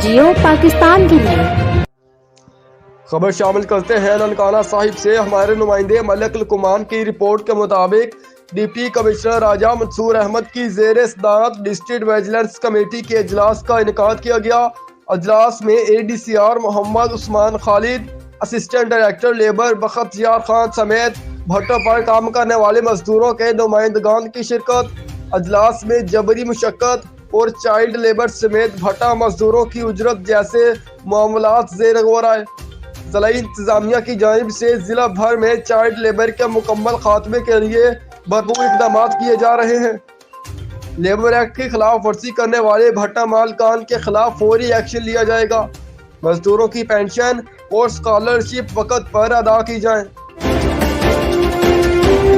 जियो पाकिस्तान के लिए। खबर शामिल करते हैं ननकाना साहिब से। हमारे नुमाइंदे मलिक लुकमान की रिपोर्ट के मुताबिक डिप्टी कमिश्नर राजा मंसूर अहमद की ज़ेर सदारत डिस्ट्रिक्ट विजिलेंस कमेटी के अजलास का इनेकाद किया गया। अजलास में ADCR Mohammad Usman Khalid, assistant director labour Bakhtiar Khan समेत भट्टों पर काम करने वाले मजदूरों के नुमाइंदगान की शिरकत। अजलास में जबरी मुशक्कत और चाइल्ड लेबर समेत भट्टा मजदूरों की उजरत जैसे मामलात ज़ेर गौर आए। ज़िला इंतज़ामिया की जानिब से ज़िला भर में चाइल्ड लेबर के मुकम्मल खात्मे के लिए भरपूर इक़दाम किए जा रहे हैं। लेबर एक्ट की खिलाफ वर्जी करने वाले भट्टा मालकान के खिलाफ फौरी एक्शन लिया जाएगा। मजदूरों की पेंशन और स्कॉलरशिप वक़्त पर अदा की जाए।